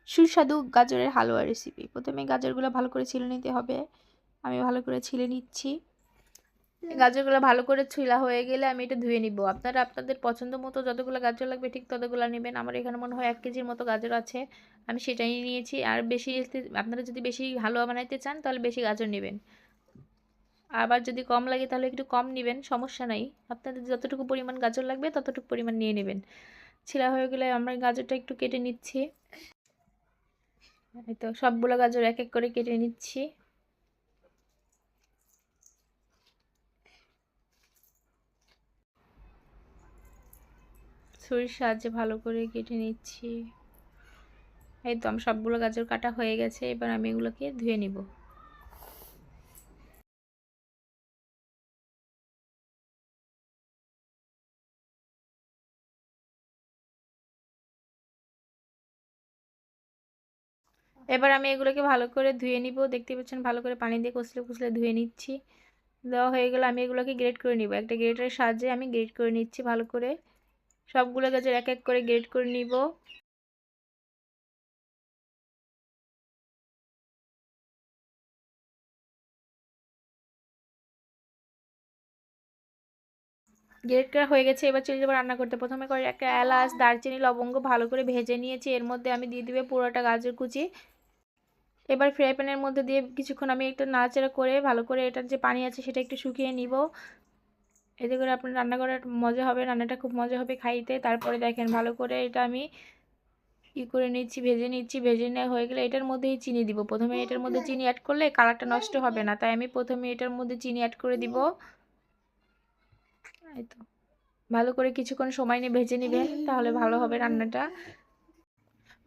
সুস্বাদু গাজরের হালুয়া রেসিপি। প্রথমে গাজরগুলো ভালো করে ছিলে নিতে হবে। আমি ভালো করে ছিলে নিচ্ছি। গাজরগুলো ভালো করে ছিলা হয়ে গেলে আমি এটা ধুয়ে নিব। আপনারা আপনাদের পছন্দ মতো যতগুলো গাজর লাগবে ঠিক ততগুলো নেবেন। আমার এখানে মনে হয় 1 কেজির মতো গাজর আছে, আমি সেটাই নিয়েছি। আর বেশি আপনারা যদি বেশি হালুয়া বানাইতে চান তাহলে বেশি গাজর নেবেন, আবার যদি কম লাগে তাহলে একটু কম নেবেন, সমস্যা নাই। আপনাদের যতটুকু পরিমাণ গাজর লাগবে ততটুকু পরিমাণ নিয়ে নেবেন। ছিলা হয়ে গেলে আমরা গাজরটা একটু কেটে নিচ্ছি। এই তো সবগুলো গাজর এক এক করে কেটে নিচ্ছি। ছুরির সাহায্যে ভালো করে কেটে নিচ্ছি। এই তো আমার সবগুলো গাজর কাটা হয়ে গেছে, এবার আমি এগুলোকে ধুয়ে নিব। এবার আমি এগুলোকে ভালো করে ধুয়ে নিব। দেখতে পাচ্ছেন ভালো করে পানি দিয়ে কষলে কষলে ধুয়ে নিচ্ছি। দেওয়া হয়ে গেলে আমি এগুলোকে গ্রেট করে নিব। একটা গ্রেটারের সাহায্যে আমি গ্রেট করে নিচ্ছি ভালো করে। সবগুলো গাজর এক এক করে গ্রেট করে নিব। গ্রেট করা হয়ে গেছে, এবার চলে যাবো রান্না করতে। প্রথমে করে একটা এলাচ, দারচিনি, লবঙ্গ ভালো করে ভেজে নিয়েছি। এর মধ্যে আমি দিয়ে দিবে পুরোটা গাজর কুচি। এবার ফ্রাই প্যানের মধ্যে দিয়ে কিছুক্ষণ আমি একটু নাড়াচাড়া করে ভালো করে এটার যে পানি আছে সেটা একটু শুকিয়ে নিব। এতে করে আপনার রান্না করার মজা হবে, রান্নাটা খুব মজা হবে খাইতে। তারপরে দেখেন ভালো করে এটা আমি করে নিচ্ছি, ভেজে নিচ্ছি। ভেজে নেওয়া হয়ে গেলে এটার মধ্যেই চিনি দিব। প্রথমে এটার মধ্যে চিনি অ্যাড করলে কালারটা নষ্ট হবে না, তাই আমি প্রথমে এটার মধ্যে চিনি অ্যাড করে দিব। এই তো ভালো করে কিছুক্ষণ সময় নিয়ে ভেজে নেবেন, তাহলে ভালো হবে রান্নাটা।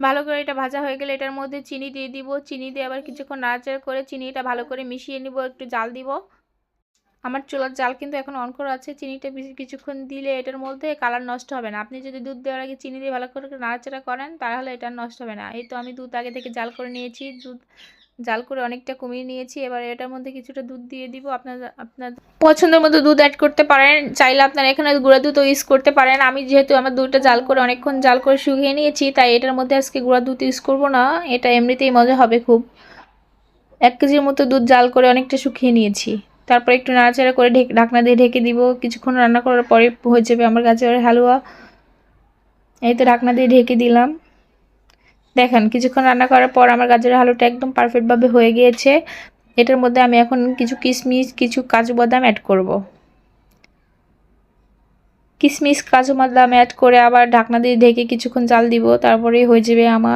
ভালো করে এটা ভাজা হয়ে গেলে এটার মধ্যে চিনি দিয়ে দিব। চিনি দিয়ে আবার কিছুক্ষণ নাড়াচাড়া করে চিনিটা ভালো করে মিশিয়ে নিব, একটু জাল দিব। আমার চুলার জাল কিন্তু এখন অন করা আছে। চিনিটা কিছুক্ষণ দিলে এটার মধ্যে কালার নষ্ট হবে না। আপনি যদি দুধ দেওয়ার আগে চিনি দিয়ে ভালো করে নাড়াচাড়া করেন তাহলে এটা নষ্ট হবে না। এই তো আমি দুধ আগে থেকে জাল করে নিয়েছি, দুধ জাল করে অনেকটা কমিয়ে নিয়েছি। এবার এটার মধ্যে কিছুটা দুধ দিয়ে দিব। আপনার আপনার পছন্দের মতো দুধ অ্যাড করতে পারেন, চাইলে আপনারা এখানে গুঁড়া দুধও ইউজ করতে পারেন। আমি যেহেতু আমার দুধটা জাল করে অনেকক্ষণ জাল করে শুকিয়ে নিয়েছি, তাই এটার মধ্যে আজকে গুঁড়া দুধ ইউজ করব না। এটা এমনিতেই মজা হবে খুব। 1 কেজির মতো দুধ জাল করে অনেকটা শুকিয়ে নিয়েছি। তারপর একটু নাড়াচাড়া করে ঢাকনা দিয়ে ঢেকে দিব। কিছুক্ষণ রান্না করার পরে হয়ে যাবে আমার গাজরের হালুয়া। এই তো ঢাকনা দিয়ে ঢেকে দিলাম। দেখেন কিছুক্ষণ রান্না করার পর আমার গাজরের হালুয়াটা একদম পারফেক্টভাবে হয়ে গিয়েছে। এটার মধ্যে আমি এখন কিছু কিশমিশ, কিছু কাজু বাদাম অ্যাড করব। কিশমিশ, কাজু বাদাম অ্যাড করে আবার ঢাকনা দিয়ে ঢেকে কিছুক্ষণ জাল দিব, তারপরেই হয়ে যাবে আমার